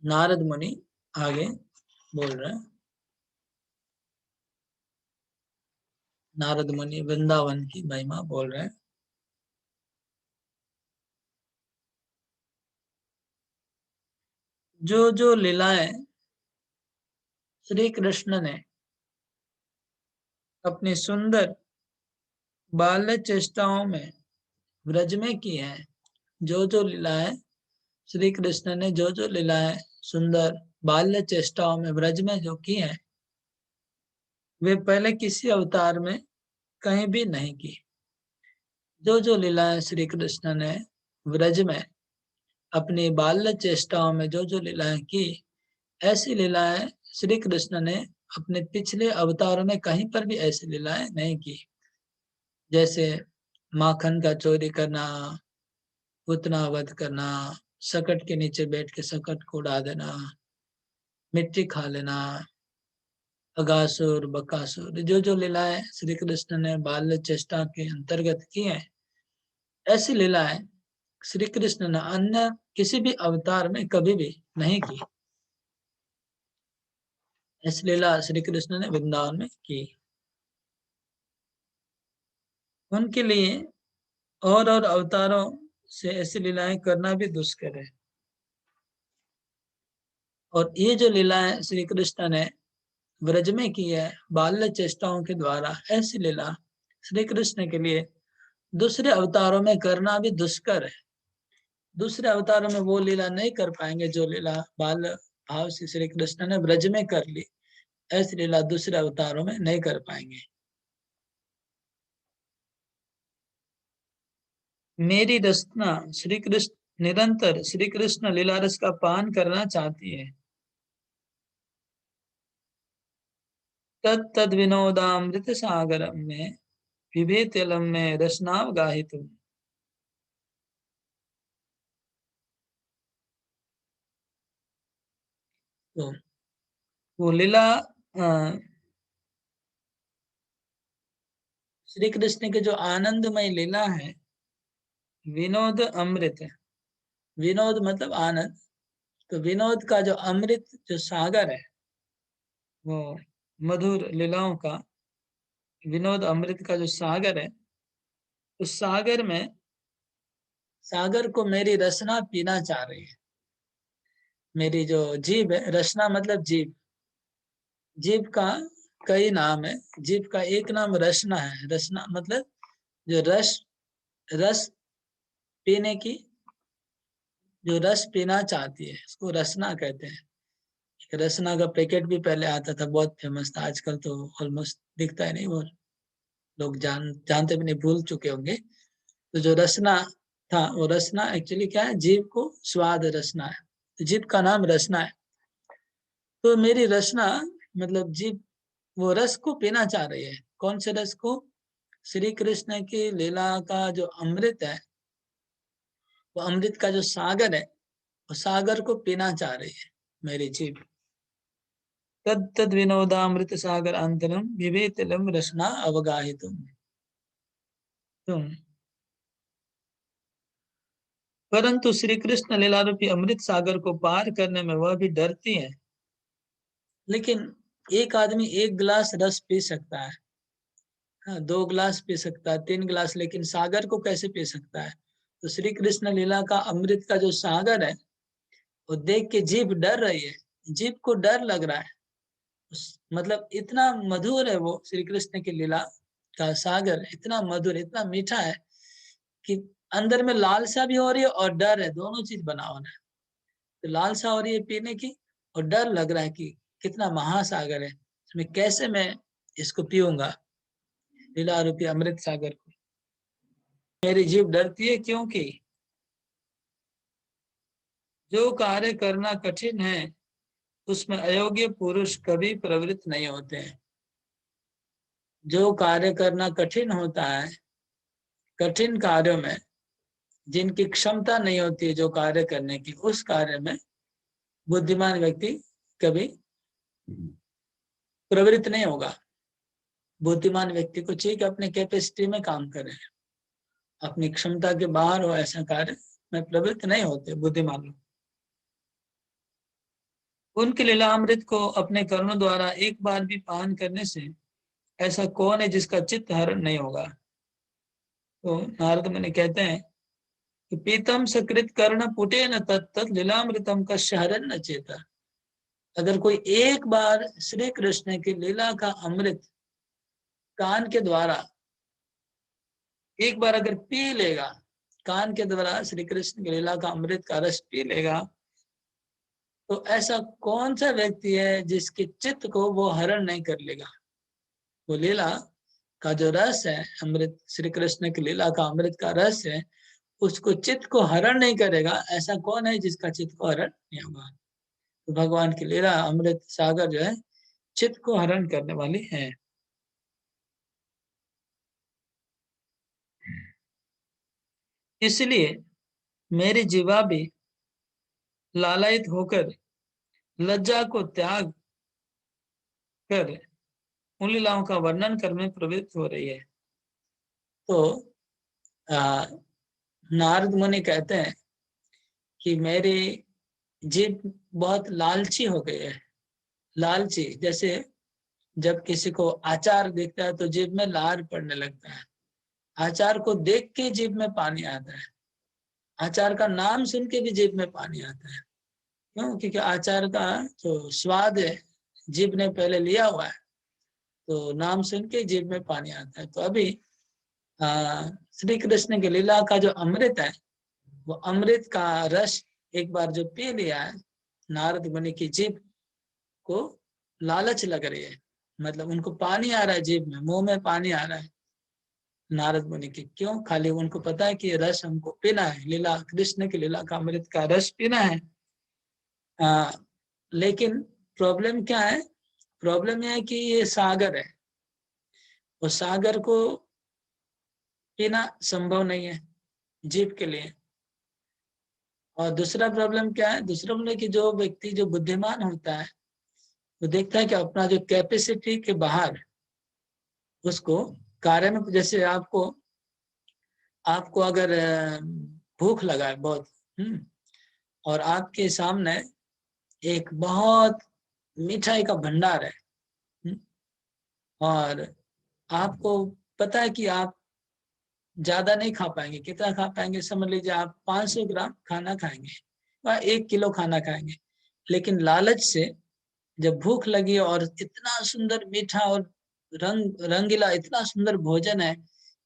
नारद मुनि आगे बोल रहे हैं। नारद मुनि वृंदावन की महिमा बोल रहे हैं। जो जो लीलाएं श्री कृष्ण ने अपनी सुंदर बाल्य चेष्टाओं में ब्रज में की है, जो जो लीलाएं श्री कृष्ण ने जो जो लीलाएं सुंदर बाल्य चेष्टाओं में ब्रज में जो की है, वे पहले किसी अवतार में कहीं भी नहीं की। जो जो लीलाएं श्री कृष्ण ने ब्रज में अपनी बाल्य चेष्टाओं में जो जो लीलाएं की, ऐसी लीलाएं श्री कृष्ण ने अपने पिछले अवतारों में कहीं पर भी ऐसी लीलाएं नहीं की। जैसे माखन का चोरी करना, पुतना वध करना, सकट के नीचे बैठ के सकट को उड़ा देना, मिट्टी खा लेना, अगासुर बकासुर, जो जो लीलाएं श्री कृष्ण ने बाल्य चेष्टा के अंतर्गत की हैं, ऐसी लीलाएं श्री कृष्ण ने अन्य किसी भी अवतार में कभी भी नहीं की। ऐसी लीला श्री कृष्ण ने वृंदावन में की। उनके लिए और अवतारों से ऐसी लीलाएं करना भी दुष्कर है। और ये जो लीलाएं श्री कृष्ण ने ब्रज में की है बाल्य चेष्टाओं के द्वारा, ऐसी लीला श्री कृष्ण के लिए दूसरे अवतारों में करना भी दुष्कर है। दूसरे अवतारों में वो लीला नहीं कर पाएंगे जो लीला बाल भाव से श्री कृष्ण ने ब्रज में कर ली, ऐसी लीला दूसरे अवतारों में नहीं कर पाएंगे। मेरी रचना श्री कृष्ण निरंतर श्री कृष्ण लीला रस का पान करना चाहती है। तद तद विनोदामृत सागरम में पिबेत्यलम में रसनावगाहितुम। तो वो लीला श्री कृष्ण के जो आनंदमय लीला है, विनोद अमृत है। विनोद मतलब आनंद, तो विनोद का जो अमृत जो सागर है, वो मधुर लीलाओं का विनोद अमृत का जो सागर है, उस सागर में सागर को मेरी रसना पीना चाह रही है। मेरी जो जीभ है, रसना मतलब जीभ, जीभ का कई नाम है। जीभ का एक नाम रसना है। रसना मतलब जो रस रस पीने की, जो रस पीना चाहती है, इसको रसना कहते हैं। एक रसना का पैकेट भी पहले आता था, बहुत फेमस था। आजकल तो ऑलमोस्ट दिखता है नहीं, वो लोग जानते भी नहीं, भूल चुके होंगे। तो जो रसना था, वो रसना एक्चुअली क्या है, जीभ को स्वाद रसना है, तो जीभ का नाम रसना है। तो मेरी रसना मतलब जीभ वो रस को पीना चाह रही है। कौन से रस को? श्री कृष्ण की लीला का जो अमृत है, वो अमृत का जो सागर है, वो सागर को पीना चाह रही है मेरी जीभ। तद तद विनोदामृत सागर अंतरम विवेतलम रसना अवगाहितुम। तुम परंतु श्री कृष्ण लीला रूपी अमृत सागर को पार करने में वह भी डरती है। लेकिन एक आदमी एक गिलास रस पी सकता है, हाँ, 2 गिलास पी सकता है, 3 गिलास, लेकिन सागर को कैसे पी सकता है? तो श्री कृष्ण लीला का अमृत का जो सागर है, वो देख के जीभ डर रही है। जीभ को डर लग रहा है। मतलब इतना मधुर है वो श्री कृष्ण की लीला का सागर, इतना मधुर, इतना मीठा है कि अंदर में लालसा भी हो रही है और डर है, दोनों चीज बना होना है। तो लालसा हो रही है पीने की, और डर लग रहा है कि कितना महासागर है, इसमें कैसे मैं इसको पीऊंगा, लीला रूपी अमृत सागर को। मेरी जीभ डरती है क्योंकि जो कार्य करना कठिन है, उसमें अयोग्य पुरुष कभी प्रवृत्त नहीं होते हैं। जो कार्य करना कठिन होता है, कठिन कार्यों में जिनकी क्षमता नहीं होती है जो कार्य करने की, उस कार्य में बुद्धिमान व्यक्ति कभी प्रवृत्त नहीं होगा। बुद्धिमान व्यक्ति को चाहिए कि अपने कैपेसिटी में काम करे, अपनी क्षमता के बाहर हो ऐसा कार्य में प्रवृत्त नहीं होते बुद्धिमान लोग। उनके लीलामृत को अपने कर्णों द्वारा एक बार भी पान करने से ऐसा कौन है जिसका चित्त हरण नहीं होगा। तो नारद मुनि कहते हैं कि पीतम सकृत कर्ण पुटे न तत्त लीलामृतम का हरण न चेता। अगर कोई एक बार श्री कृष्ण की लीला का अमृत कान के द्वारा एक बार अगर पी लेगा, कान के द्वारा श्री कृष्ण की लीला का अमृत का रस पी लेगा, तो ऐसा कौन सा व्यक्ति है जिसके चित्त को वो हरण नहीं कर लेगा। वो लीला का जो रस है, अमृत, श्री कृष्ण की लीला का अमृत का रस है, उसको चित्त को हरण नहीं करेगा। ऐसा कौन है जिसका चित्त को हरण नहीं होगा। तो भगवान की लीला अमृत सागर जो है चित्त को हरण करने वाली है। इसलिए मेरी जीवा भी लालायित होकर लज्जा को त्याग कर उन लीलाओं का वर्णन करने में प्रवृत्त हो रही है। तो आ, नारद मुनि कहते हैं कि मेरी जीभ बहुत लालची हो गई है। लालची, जैसे जब किसी को अचार दिखता है तो जीभ में लार पड़ने लगता है। अचार को देख के जीभ में पानी आता है। अचार का नाम सुन के भी जीभ में पानी आता है। क्यों? क्योंकि अचार का जो स्वाद है जीभ ने पहले लिया हुआ है, तो नाम सुन के जीभ में पानी आता है। तो अभी श्री कृष्ण की लीला का जो अमृत है, वो अमृत का रस एक बार जो पी लिया है, नारद मुनि की जीभ को लालच लग रही है, मतलब उनको पानी आ रहा है जीभ में, मुंह में पानी आ रहा है नारद मुनि की। क्यों? खाली उनको पता है कि ये रस हमको पीना है, लीला कृष्ण की लीला का अमृत का रस पीना है। लेकिन प्रॉब्लम क्या है? प्रॉब्लम यह है कि ये सागर है, वो सागर को पीना संभव नहीं है जीव के लिए। और दूसरा प्रॉब्लम क्या है? दूसरा प्रॉब्लम कि जो व्यक्ति जो बुद्धिमान होता है वो देखता है कि अपना जो कैपेसिटी के बाहर उसको कार्य में, जैसे आपको आपको अगर भूख लगा है बहुत, और आपके सामने एक बहुत मिठाई का भंडार है, और आपको पता है कि आप ज्यादा नहीं खा पाएंगे। कितना खा पाएंगे? समझ लीजिए आप 500 ग्राम खाना खाएंगे या 1 किलो खाना खाएंगे। लेकिन लालच से जब भूख लगी और इतना सुंदर मीठा और रंगीला इतना सुंदर भोजन है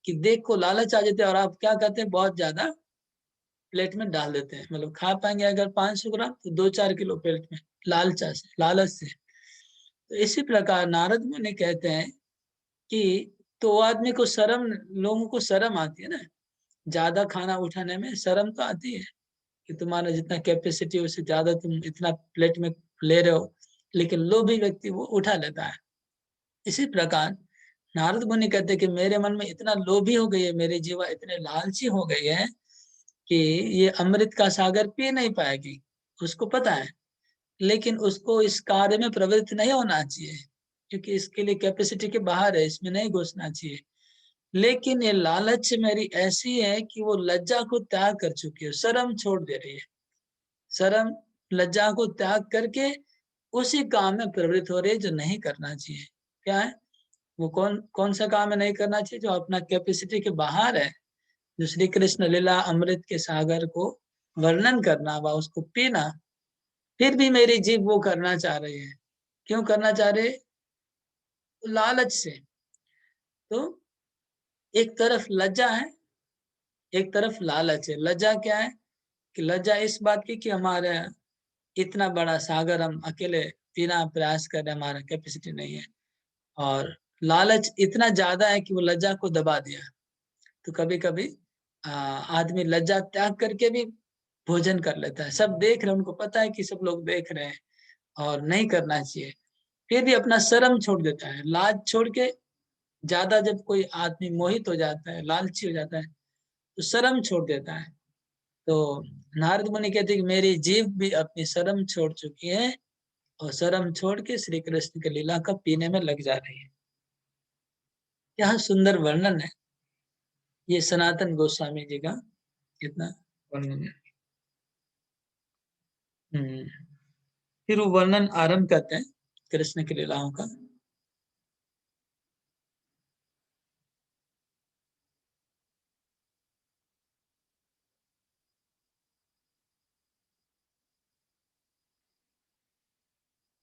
कि देख को लालच आ जाते हैं, और आप क्या कहते हैं, बहुत ज्यादा प्लेट में डाल देते हैं। मतलब खा पाएंगे अगर 500 ग्राम तो 2-4 किलो प्लेट में, लालच से। तो इसी प्रकार नारद मुनि कहते हैं कि तो आदमी को शर्म, लोगों को शर्म आती है ना, ज्यादा खाना उठाने में शर्म तो आती है कि तुम्हारा जितना कैपेसिटी उससे ज्यादा तुम इतना प्लेट में ले रहे हो। लेकिन लोभी व्यक्ति वो उठा लेता है। इसी प्रकार नारद मुनि कहते हैं कि मेरे मन में इतना लोभी हो गई है, मेरी जीवा इतने लालची हो गई है कि ये अमृत का सागर पी नहीं पाएगी। उसको पता है, लेकिन उसको इस कार्य में प्रवृत्त नहीं होना चाहिए, क्योंकि इसके लिए कैपेसिटी के बाहर है, इसमें नहीं घुसना चाहिए। लेकिन ये लालच मेरी ऐसी है कि वो लज्जा को त्याग कर चुकी है, शर्म छोड़ दे रही है। शर्म, लज्जा को त्याग करके उसी काम में प्रवृत्त हो रही है जो नहीं करना चाहिए। क्या है वो? कौन कौन सा काम है नहीं करना चाहिए? जो अपना कैपेसिटी के बाहर है, जो श्री कृष्ण लीला अमृत के सागर को वर्णन करना व उसको पीना। फिर भी मेरी जीभ वो करना चाह रही है। क्यों करना चाह रही है? लालच से। तो एक तरफ लज्जा है, एक तरफ लालच है। लज्जा क्या है? कि लज्जा इस बात की कि हमारे इतना बड़ा सागर हम अकेले पीना प्रयास कर रहे हैं, हमारा कैपेसिटी नहीं है। और लालच इतना ज्यादा है कि वो लज्जा को दबा दिया। तो कभी कभी आदमी लज्जा त्याग करके भी भोजन कर लेता है। सब देख रहे हैं, उनको पता है कि सब लोग देख रहे हैं और नहीं करना चाहिए, फिर भी अपना शर्म छोड़ देता है। लाज छोड़ के, ज्यादा जब कोई आदमी मोहित हो जाता है, लालची हो जाता है, तो शर्म छोड़ देता है। तो नारद मुनि कहते हैं कि मेरी जीभ भी अपनी शर्म छोड़ चुकी है और शर्म छोड़ के श्री कृष्ण की लीला का पीने में लग जा रही है। यह सुंदर वर्णन है, ये सनातन गोस्वामी जी का कितना वर्णन है। हम्म फिर वो वर्णन आरंभ करते हैं कृष्ण की लीलाओं का।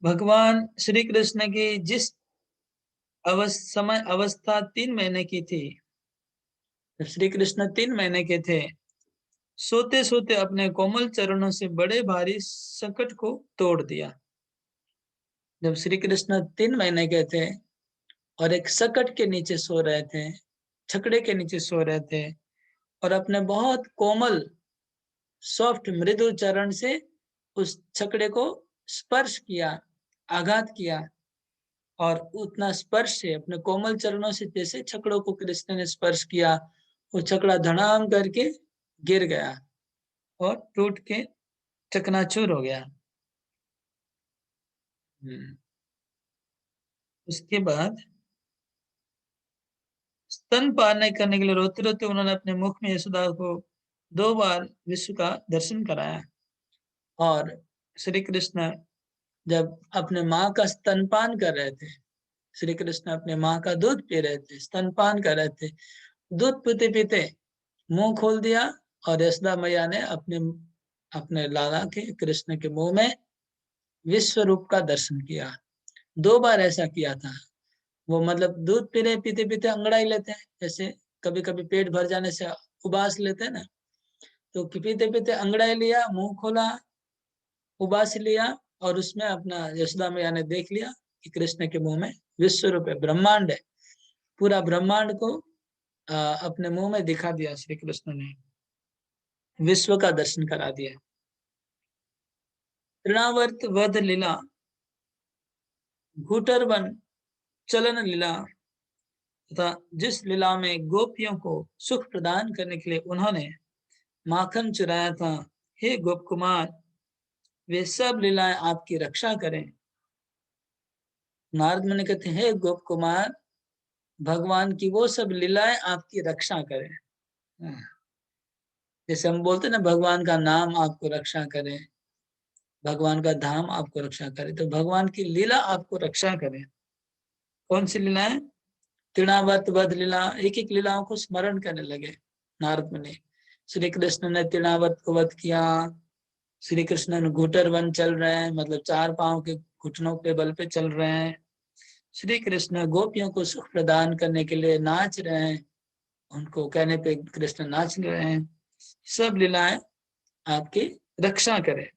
भगवान श्री कृष्ण की जिस समय अवस्था 3 महीने की थी, जब श्री कृष्ण 3 महीने के थे, सोते सोते अपने कोमल चरणों से बड़े भारी संकट को तोड़ दिया। जब श्री कृष्ण 3 महीने के थे और एक सकट के नीचे सो रहे थे, छकड़े के नीचे सो रहे थे, और अपने बहुत कोमल सॉफ्ट मृदु चरण से उस छकड़े को स्पर्श किया, आघात किया, और उतना स्पर्श से अपने कोमल चरणों से जैसे छकड़ों को कृष्ण ने स्पर्श किया, वो छकड़ा धड़ाम करके गिर गया और टूट के चकनाचूर हो गया। उसके बाद स्तन पान करने के लिए रोते रोते उन्होंने अपने मुख में यशोदा को 2 बार विश्व का दर्शन कराया। और श्री कृष्ण जब अपने माँ का स्तनपान कर रहे थे, श्री कृष्ण अपने माँ का दूध पी रहे थे, स्तनपान कर रहे थे, दूध पीते पीते मुंह खोल दिया और यशोदा मैया ने अपने अपने लाला के कृष्ण के मुंह में विश्व रूप का दर्शन किया। 2 बार ऐसा किया था। वो मतलब दूध पी रहे, पीते पीते अंगड़ाई लेते हैं, जैसे कभी कभी पेट भर जाने से उबास लेते हैं ना, तो पीते पीते अंगड़ाई लिया, मुंह खोला, उबास लिया, और उसमें अपना यशोदा मैया ने देख लिया कि कृष्ण के मुंह में विश्व रूप है, ब्रह्मांड है। पूरा ब्रह्मांड को अपने मुंह में दिखा दिया श्री कृष्ण ने, विश्व का दर्शन करा दिया। तृणावर्त वध लीला, घूटर वन चलन लीला तथा जिस लीला में गोपियों को सुख प्रदान करने के लिए उन्होंने माखन चुराया था, हे गोप कुमार, वे सब लीलाएं आपकी रक्षा करें। नारद मुनि कहते हैं, हे गोप कुमार, भगवान की वो सब लीलाएं आपकी रक्षा करें। जैसे हम बोलते हैं ना, भगवान का नाम आपको रक्षा करे, भगवान का धाम आपको रक्षा करे, तो भगवान की लीला आपको रक्षा करे। कौन सी लीलाएं? तृणावर्त वध लीला, एक एक लीलाओं को स्मरण करने लगे नारद मुनि। श्री कृष्ण ने तृणावर्त को वध किया, श्री कृष्ण ने घुटर वन चल रहे हैं, मतलब 4 पांव के घुटनों पे बल पे चल रहे हैं। श्री कृष्ण गोपियों को सुख प्रदान करने के लिए नाच रहे हैं, उनको कहने पे कृष्ण नाच रहे हैं। सब लीलाएं आपकी रक्षा करें,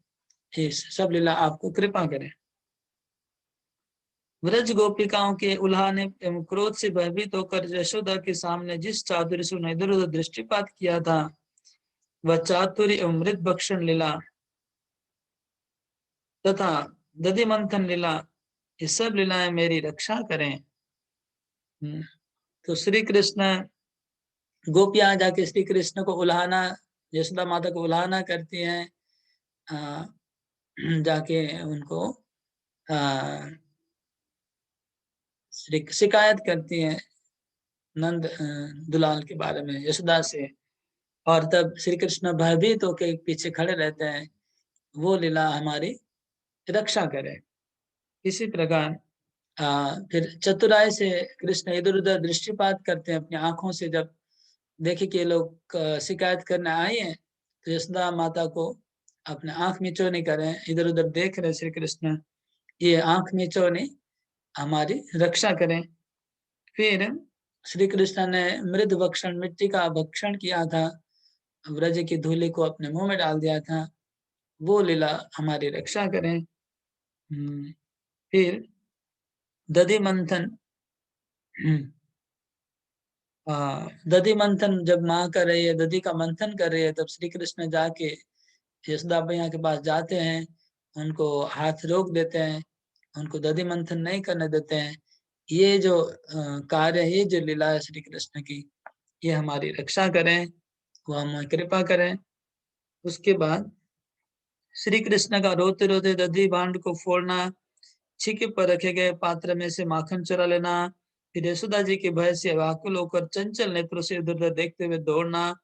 ये सब लीला आपको कृपा करें। व्रज गोपिकाओं के उल्हाने एवं क्रोध से भयभीत होकर यशोदा के सामने जिस चातुर्य से उन्हें इधर उधर दृष्टिपात किया था, वह चातुर्य एवं मृत भक्षण लीला तथा दधि मंथन लीला, ये सब लीलाएं मेरी रक्षा करें। तो श्री कृष्ण, गोपियां जाके श्री कृष्ण को उल्हाना, यशोदा माता को उल्हाना करती हैं, जाके उनको शिकायत करती हैं नंद दुलाल के बारे में यशोदा से, और तब श्री कृष्ण भयभीत होकर पीछे खड़े रहते हैं, वो लीला हमारी रक्षा करे। इसी प्रकार फिर चतुराई से कृष्ण इधर उधर दृष्टिपात करते हैं अपनी आंखों से। जब देखे कि ये लोग शिकायत करने आए हैं, तो यशोदा माता को अपने आंख मिचौनी करें, इधर उधर देख रहे श्री कृष्ण, ये आंख मिचौनी हमारी रक्षा करें। फिर श्री कृष्ण ने मृद भक्षण, मिट्टी का भक्षण किया था, व्रज की धूलि को अपने मुंह में डाल दिया था, वो लीला हमारी रक्षा करें। फिर दधि मंथन, दधि मंथन जब माँ कर रही है, दधि का मंथन कर रही है, तब श्री कृष्ण जाके यशोदा मैया के पास जाते हैं, उनको हाथ रोक देते हैं, उनको दधि मंथन नहीं करने देते हैं। ये जो कार्य है, ये जो लीला है श्री कृष्ण की, ये हमारी रक्षा करें, वो हम कृपा करें। उसके बाद श्री कृष्ण का रोते रोते दधि भांड को फोड़ना, छीके पर रखे गए पात्र में से माखन चुरा लेना, फिर यशोदा जी के भय से व्याकुल होकर चंचल नेत्रों से इधर उधर देखते हुए दौड़ना,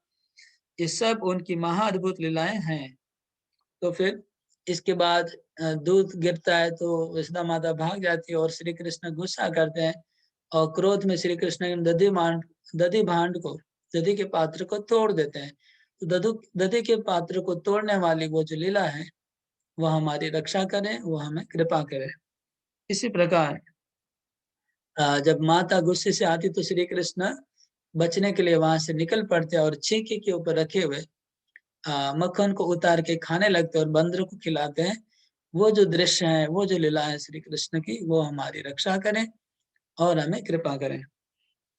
ये सब उनकी महाअद्भुत लीलाएं हैं। तो फिर इसके बाद दूध गिरता है तो यशोदा माता भाग जाती है और श्री कृष्ण गुस्सा करते हैं और क्रोध में श्री कृष्ण दधी के पात्र को तोड़ देते हैं। तो दधी के पात्र को तोड़ने वाली वो जो लीला है वह हमारी रक्षा करे, वो हमें कृपा करे। इसी प्रकार जब माता गुस्से से आती तो श्री कृष्ण बचने के लिए वहां से निकल पड़ते और छीके के ऊपर रखे हुए मक्खन को उतार के खाने लगते और बंदर को खिलाते हैं। वो जो दृश्य है, वो जो लीला है श्री कृष्ण की, वो हमारी रक्षा करें और हमें कृपा करें।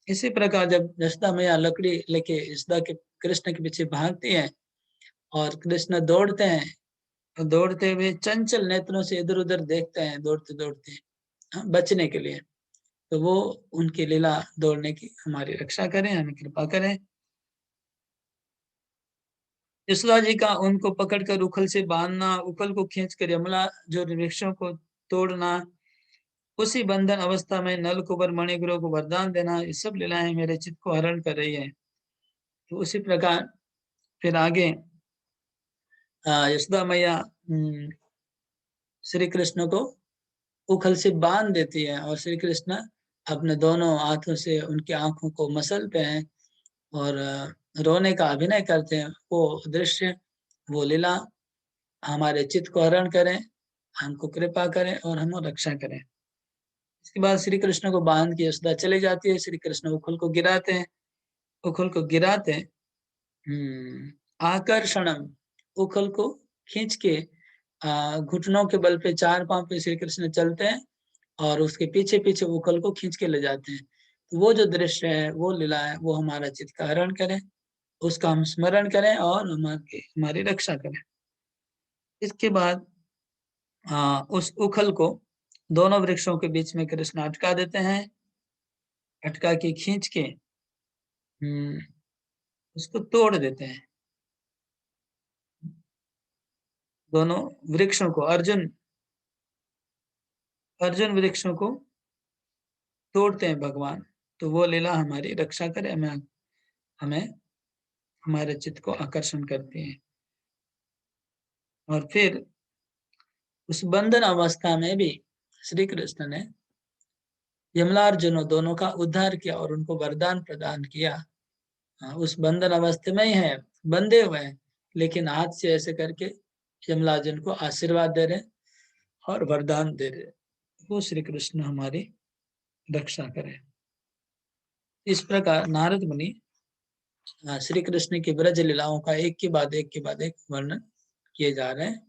इसी प्रकार जब यशोदा मैया लकड़ी लेके यशोदा के कृष्ण के पीछे भागती है और कृष्ण दौड़ते हैं, दौड़ते हुए चंचल नेत्रों से इधर उधर देखते हैं दौड़ते दौड़ते बचने के लिए, तो वो उनकी लीला दौड़ने की हमारी रक्षा करें, हमें कृपा करें। यशोदा जी का उनको पकड़कर उखल से बांधना, उखल को खींचकर यमला जो वृक्षों को तोड़ना, उसी बंधन अवस्था में नल कुबर मणिग्रह को वरदान देना, ये सब लीलाएं मेरे चित्त को हरण कर रही है। तो उसी प्रकार फिर आगे यशोदा मैया श्री कृष्ण को उखल से बांध देती है और श्री कृष्ण अपने दोनों हाथों से उनकी आंखों को मसलते हैं और रोने का अभिनय करते हैं। वो दृश्य, वो लीला हमारे चित्त को हरण करें, हमको कृपा करें और हम रक्षा करें। इसके बाद श्री कृष्ण को बांध के यशोदा चले जाती है। श्री कृष्ण उखल को गिराते हैं, उखल को गिराते हैं। आकर्षणम, उखल को खींच के घुटनों के बल पे, चार पांव पे श्री कृष्ण चलते हैं और उसके पीछे पीछे उखल को खींच के ले जाते हैं। तो वो जो दृश्य है, वो लीला है, वो हमारा चित्त का हरण करें, उसका हम स्मरण करें और हमारी रक्षा करें। इसके बाद उस उखल को दोनों वृक्षों के बीच में कृष्ण अटका देते हैं, अटका के खींच के उसको तोड़ देते हैं। दोनों वृक्षों को, अर्जुन वृक्षों को तोड़ते हैं भगवान। तो वो लीला हमारी रक्षा करे, हमें हमारे चित्त को आकर्षण करती है। और फिर उस बंधन अवस्था में भी श्री कृष्ण ने यमला अर्जुन दोनों का उद्धार किया और उनको वरदान प्रदान किया। उस बंधन अवस्था में ही है, बंधे हुए हैं, लेकिन हाथ से ऐसे करके यमला अर्जुन को आशीर्वाद दे रहे और वरदान दे रहे। वो श्री कृष्ण हमारी रक्षा करे। इस प्रकार नारद मुनि श्री कृष्ण की ब्रज लीलाओं का एक के बाद एक वर्णन किए जा रहे हैं।